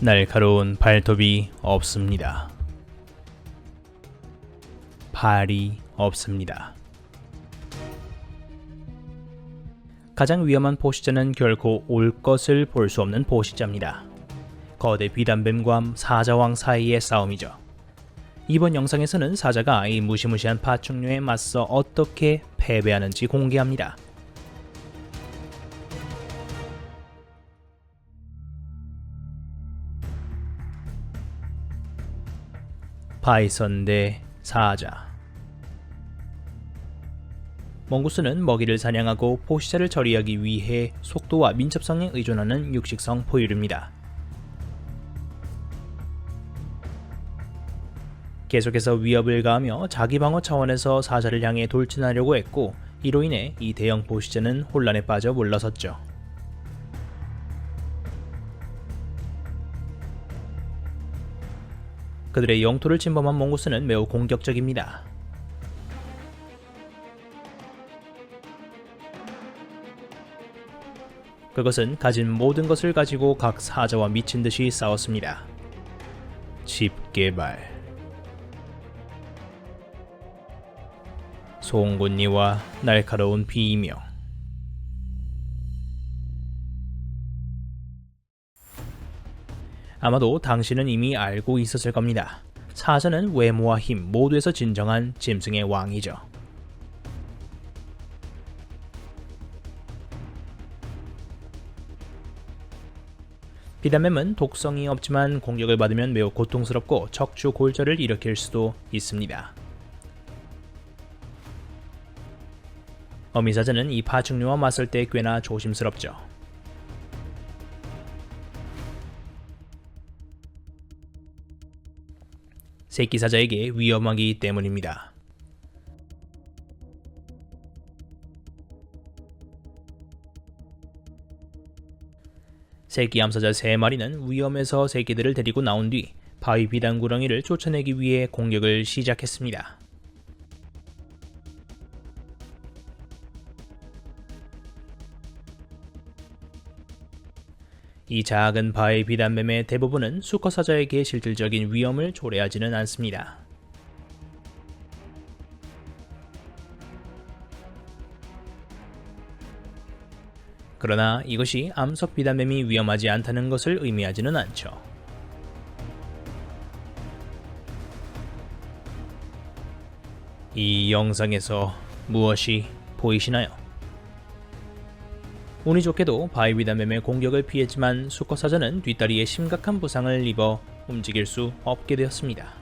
날카로운 발톱이 없습니다. 발이 없습니다. 가장 위험한 포식자는 결코 올 것을 볼 수 없는 포식자입니다. 거대 비단뱀과 사자왕 사이의 싸움이죠. 이번 영상에서는 사자가 이 무시무시한 파충류에 맞서 어떻게 패배하는지 공개합니다. 바이선 대 사자. 몽구스는 먹이를 사냥하고 포식자를 처리하기 위해 속도와 민첩성에 의존하는 육식성 포유류입니다. 계속해서 위협을 가하며 자기 방어 차원에서 사자를 향해 돌진하려고 했고, 이로 인해 이 대형 포식자는 혼란에 빠져 물러섰죠. 그들의 영토를 침범한 몽구스는 매우 공격적입니다. 그것은 가진 모든 것을 가지고 각 사자와 미친 듯이 싸웠습니다. 집게발, 송곳니와 날카로운 비명. 아마도 당신은 이미 알고 있었을 겁니다. 사자는 외모와 힘 모두에서 진정한 짐승의 왕이죠. 비단뱀은 독성이 없지만 공격을 받으면 매우 고통스럽고 척추 골절을 일으킬 수도 있습니다. 어미사자는 이 파충류와 맞설 때 꽤나 조심스럽죠. 새끼사자에게 위험하기 때문입니다. 새끼 암사자 3마리는 위험해서 새끼들을 데리고 나온 뒤 바위 비단구렁이를 쫓아내기 위해 공격을 시작했습니다. 이 작은 바위 비단뱀의 대부분은 수컷사자에게 실질적인 위험을 초래하지는 않습니다. 그러나 이것이 암석 비단뱀이 위험하지 않다는 것을 의미하지는 않죠. 이 영상에서 무엇이 보이시나요? 운이 좋게도 바위 비단뱀의 공격을 피했지만 수컷사자는 뒷다리에 심각한 부상을 입어 움직일 수 없게 되었습니다.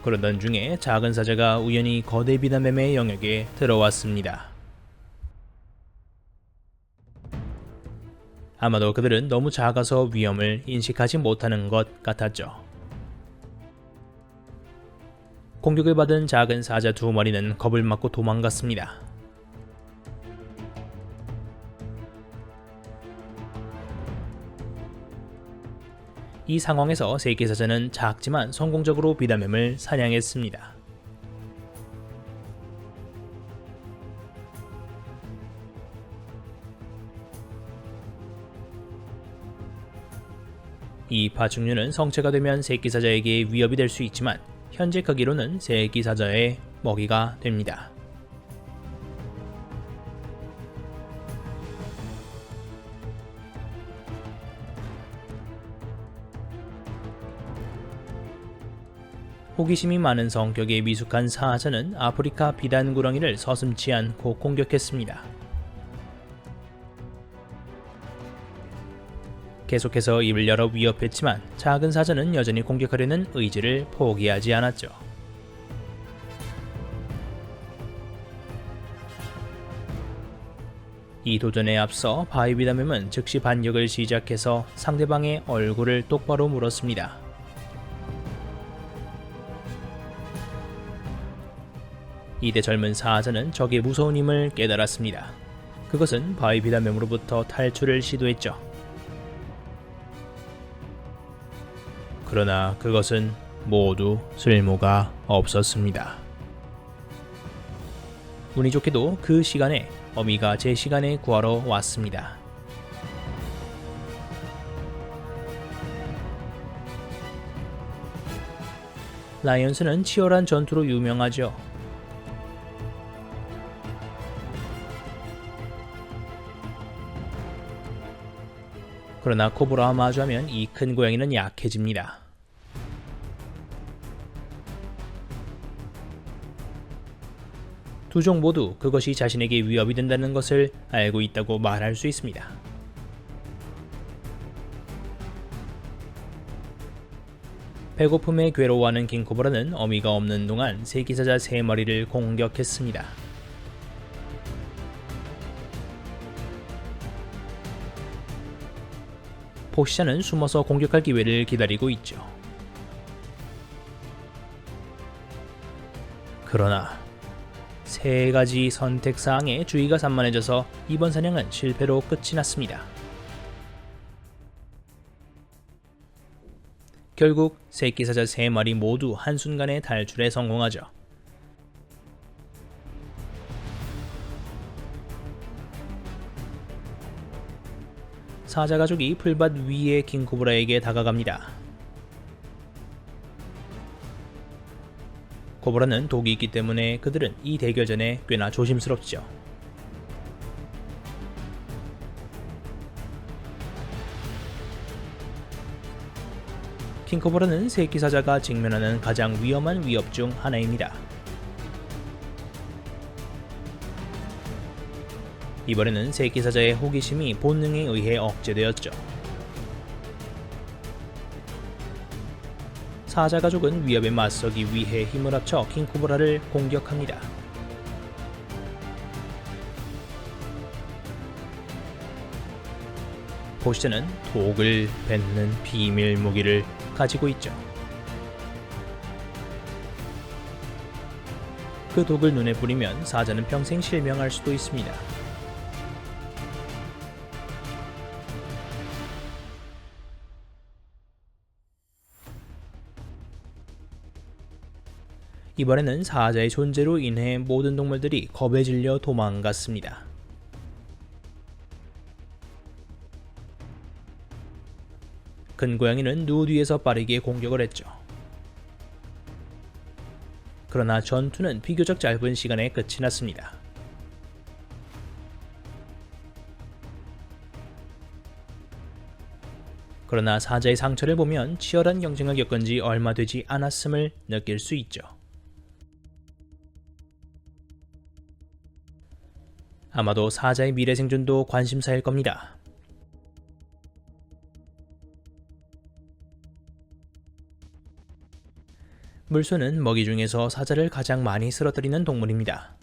그러던 중에 작은 사자가 우연히 거대 비단뱀의 영역에 들어왔습니다. 아마도 그들은 너무 작아서 위험을 인식하지 못하는 것 같았죠. 공격을 받은 작은 사자 2마리는 겁을 맞고 도망갔습니다. 이 상황에서 새끼사자는 작지만 성공적으로 비단뱀을 사냥했습니다. 이 파충류는 성체가 되면 새끼사자에게 위협이 될 수 있지만 현재 크기로는 새끼사자의 먹이가 됩니다. 호기심이 많은 성격의 미숙한 사자는 아프리카 비단구렁이를 서슴지 않고 공격했습니다. 계속해서 입을 열어 위협했지만 작은 사자는 여전히 공격하려는 의지를 포기하지 않았죠. 이 도전에 앞서 바위 비단뱀은 즉시 반격을 시작해서 상대방의 얼굴을 똑바로 물었습니다. 이때 젊은 사자는 적의 무서운 힘을 깨달았습니다. 그것은 바위 비단뱀으로부터 탈출을 시도했죠. 그러나 그것은 모두 쓸모가 없었습니다. 운이 좋게도 그 시간에 어미가 제 시간에 구하러 왔습니다. 라이언스는 치열한 전투로 유명하죠. 그러나 코브라와 마주하면 이 큰 고양이는 약해집니다. 두 종 모두 그것이 자신에게 위협이 된다는 것을 알고 있다고 말할 수 있습니다. 배고픔에 괴로워하는 킹코브라는 어미가 없는 동안 새끼사자 3마리를 공격했습니다. 포시자는 숨어서 공격할 기회를 기다리고 있죠. 그러나 3가지 선택사항에 주의가 산만해져서 이번 사냥은 실패로 끝이 났습니다. 결국 새끼사자 3마리 모두 한순간에 탈출에 성공하죠. 사자 가족이 풀밭 위에 킹코브라에게 다가갑니다. 코브라는 독이 있기 때문에 그들은 이 대결 전에 꽤나 조심스럽죠. 킹코브라는 새끼 사자가 직면하는 가장 위험한 위협 중 하나입니다. 이번에는 새끼 사자의 호기심이 본능에 의해 억제되었죠. 사자 가족은 위협에 맞서기 위해 힘을 합쳐 킹코브라를 공격합니다. 포시자는 독을 뱉는 비밀 무기를 가지고 있죠. 그 독을 눈에 뿌리면 사자는 평생 실명할 수도 있습니다. 이번에는 사자의 존재로 인해 모든 동물들이 겁에 질려 도망갔습니다. 큰 고양이는 누 뒤에서 빠르게 공격을 했죠. 그러나 전투는 비교적 짧은 시간에 끝이 났습니다. 그러나 사자의 상처를 보면 치열한 경쟁을 겪은 지 얼마 되지 않았음을 느낄 수 있죠. 아마도 사자의 미래 생존도 관심사일 겁니다. 물소는 먹이 중에서 사자를 가장 많이 쓰러뜨리는 동물입니다.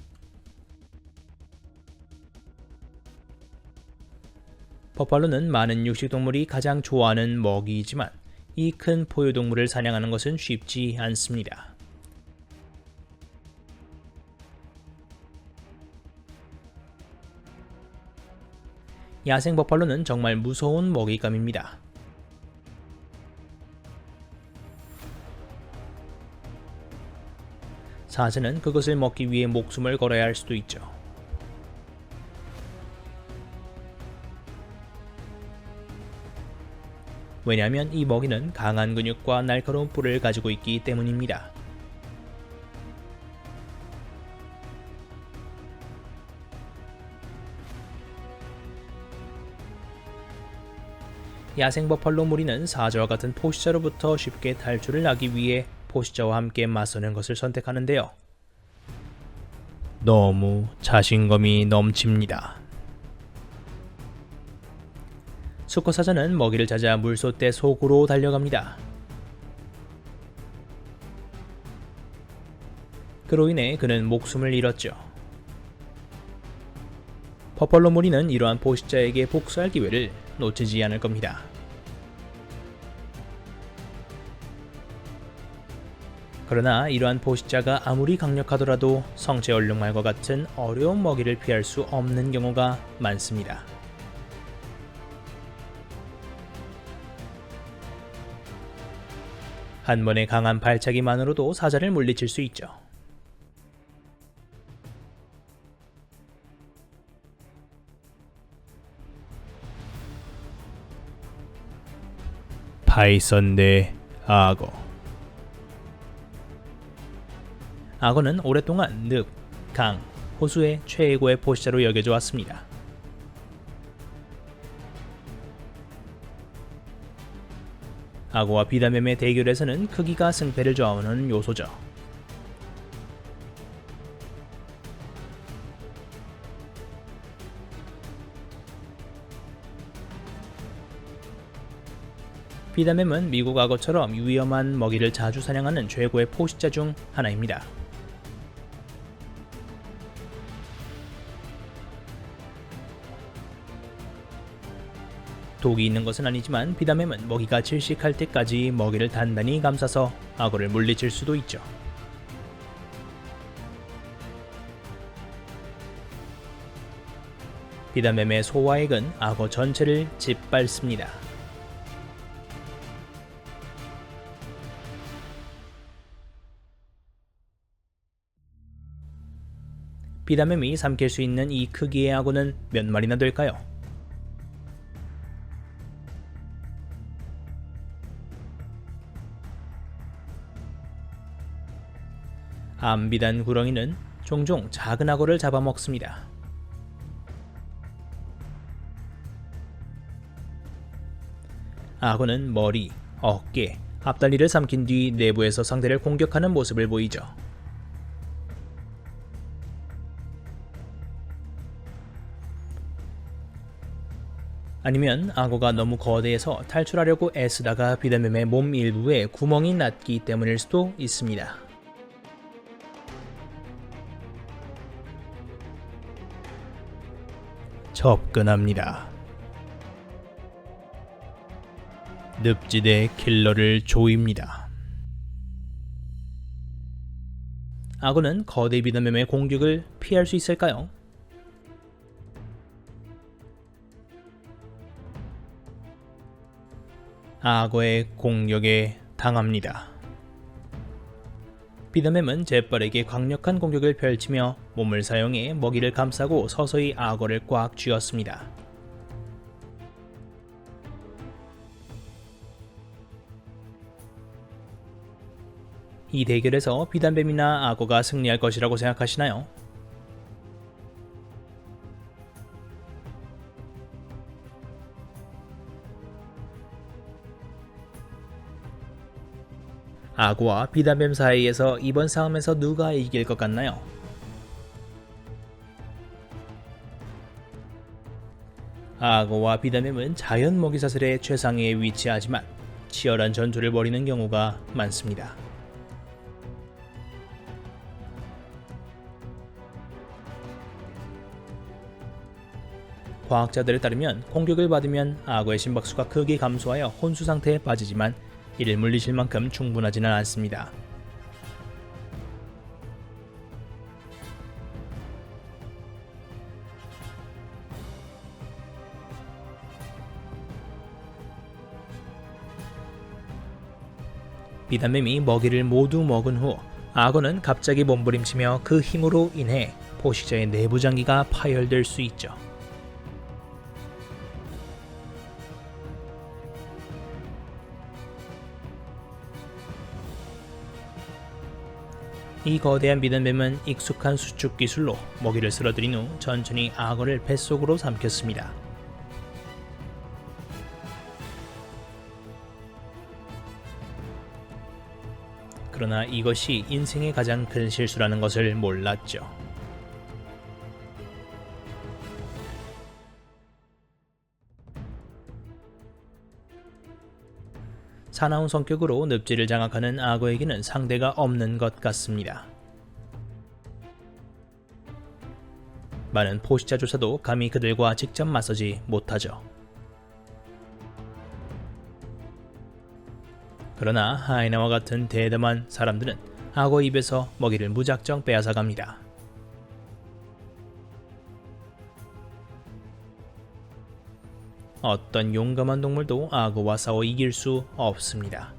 버팔로는 많은 육식동물이 가장 좋아하는 먹이이지만 이 큰 포유동물을 사냥하는 것은 쉽지 않습니다. 야생 버팔로는 정말 무서운 먹잇감입니다. 사자는 그것을 먹기 위해 목숨을 걸어야 할 수도 있죠. 왜냐하면 이 먹이는 강한 근육과 날카로운 뿔을 가지고 있기 때문입니다. 야생 버팔로 무리는 사자와 같은 포시자로부터 쉽게 탈출을 하기 위해 포시자와 함께 맞서는 것을 선택하는데요. 너무 자신감이 넘칩니다. 수컷 사자는 먹이를 찾아 물소떼 속으로 달려갑니다. 그로 인해 그는 목숨을 잃었죠. 버팔로 무리는 이러한 포시자에게 복수할 기회를 놓치지 않을 겁니다. 그러나 이러한 포시자가 아무리 강력하더라도 성체 얼룩말과 같은 어려운 먹이를 피할 수 없는 경우가 많습니다. 한 번의 강한 발차기만으로도 사자를 물리칠 수 있죠. 하이선대 악어. 악어는 오랫동안 늪, 강, 호수의 최고의 포식자로 여겨져 왔습니다. 악어와 비단뱀의 대결에서는 크기가 승패를 좌우하는 요소죠. 비단뱀은 미국 악어처럼 위험한 먹이를 자주 사냥하는 최고의 포식자 중 하나입니다. 독이 있는 것은 아니지만 비단뱀은 먹이가 질식할 때까지 먹이를 단단히 감싸서 악어를 물리칠 수도 있죠. 비단뱀의 소화액은 악어 전체를 짓밟습니다. 비단뱀이 삼킬 수 있는 이 크기의 악어는 몇 마리나 될까요? 암비단 구렁이는 종종 작은 악어를 잡아먹습니다. 악어는 머리, 어깨, 앞다리를 삼킨 뒤 내부에서 상대를 공격하는 모습을 보이죠. 아니면 악어가 너무 거대해서 탈출하려고 애쓰다가 비단뱀의 몸 일부에 구멍이 났기 때문일 수도 있습니다. 접근합니다. 늪지대 킬러를 조입니다. 악어는 거대 비단뱀의 공격을 피할 수 있을까요? 악어의 공격에 당합니다. 비단뱀은 재빠르게 강력한 공격을 펼치며 몸을 사용해 먹이를 감싸고 서서히 악어를 꽉 쥐었습니다. 이 대결에서 비단뱀이나 악어가 승리할 것이라고 생각하시나요? 악어와 비단뱀 사이에서 이번 싸움에서 누가 이길 것 같나요? 악어와 비단뱀은 자연 먹이사슬의 최상위에 위치하지만 치열한 전투를 벌이는 경우가 많습니다. 과학자들에 따르면 공격을 받으면 악어의 심박수가 크게 감소하여 혼수 상태에 빠지지만 이를 물리칠 만큼 충분하지는 않습니다. 비단뱀이 먹이를 모두 먹은 후 악어는 갑자기 몸부림치며 그 힘으로 인해 포식자의 내부 장기가 파열될 수 있죠. 이 거대한 비단뱀은 익숙한 수축 기술로 먹이를 쓸어들인 후 천천히 악어를 뱃속으로 삼켰습니다. 그러나 이것이 인생의 가장 큰 실수라는 것을 몰랐죠. 사나운 성격으로 늪지를 장악하는 악어에게는 상대가 없는 것 같습니다. 많은 포식자조차도 감히 그들과 직접 맞서지 못하죠. 그러나 하이나와 같은 대담한 사람들은 악어 입에서 먹이를 무작정 빼앗아갑니다. 어떤 용감한 동물도 악어와 싸워 이길 수 없습니다.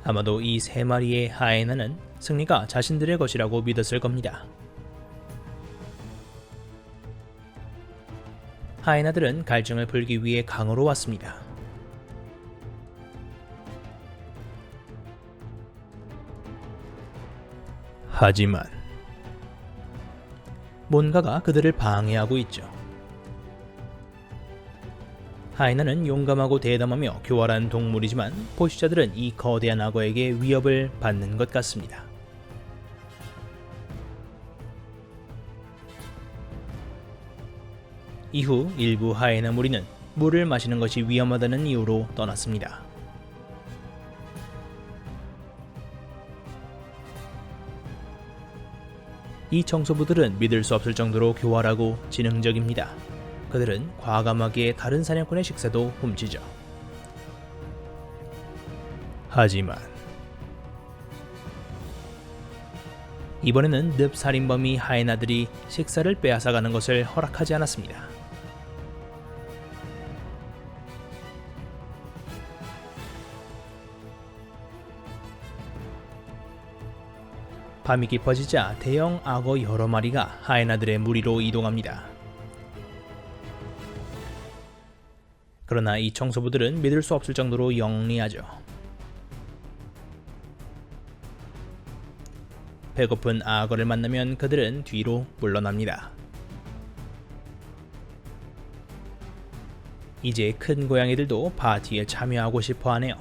아마도 이 세 마리의 하이에나는 승리가 자신들의 것이라고 믿었을 겁니다. 하이에나들은 갈증을 풀기 위해 강으로 왔습니다. 하지만 뭔가가 그들을 방해하고 있죠. 하이에나는 용감하고 대담하며 교활한 동물이지만 포식자들은 이 거대한 악어에게 위협을 받는 것 같습니다. 이후 일부 하이에나 무리는 물을 마시는 것이 위험하다는 이유로 떠났습니다. 이 청소부들은 믿을 수 없을 정도로 교활하고 지능적입니다. 그들은 과감하게 다른 사냥꾼의 식사도 훔치죠. 하지만 이번에는 늪 살인범이 하이에나들이 식사를 빼앗아가는 것을 허락하지 않았습니다. 밤이 깊어지자 대형 악어 여러 마리가 하이에나들의 무리로 이동합니다. 그러나 이 청소부들은 믿을 수 없을 정도로 영리하죠. 배고픈 악어를 만나면 그들은 뒤로 물러납니다. 이제 큰 고양이들도 파티에 참여하고 싶어 하네요.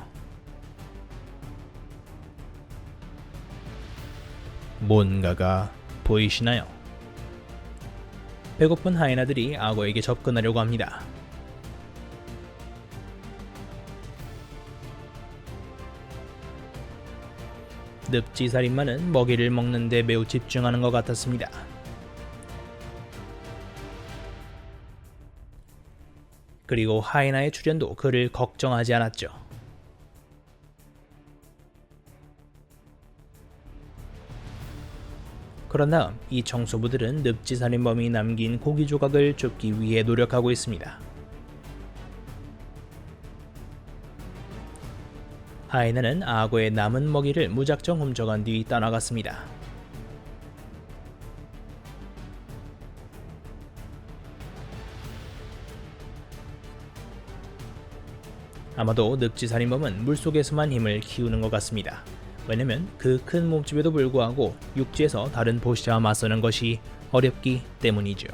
뭔가가 보이시나요? 배고픈 하이에나들이 악어에게 접근하려고 합니다. 늪지살인마는 먹이를 먹는 데 매우 집중하는 것 같았습니다. 그리고 하이에나의 출현도 그를 걱정하지 않았죠. 그런 다음 이 청소부들은 늪지살인범이 남긴 고기 조각을 줍기 위해 노력하고 있습니다. 하이에나는 악어의 남은 먹이를 무작정 훔쳐간 뒤 떠나갔습니다. 아마도 늪지살인범은 물속에서만 힘을 키우는 것 같습니다. 왜냐면 그 큰 몸집에도 불구하고 육지에서 다른 포식자와 맞서는 것이 어렵기 때문이죠.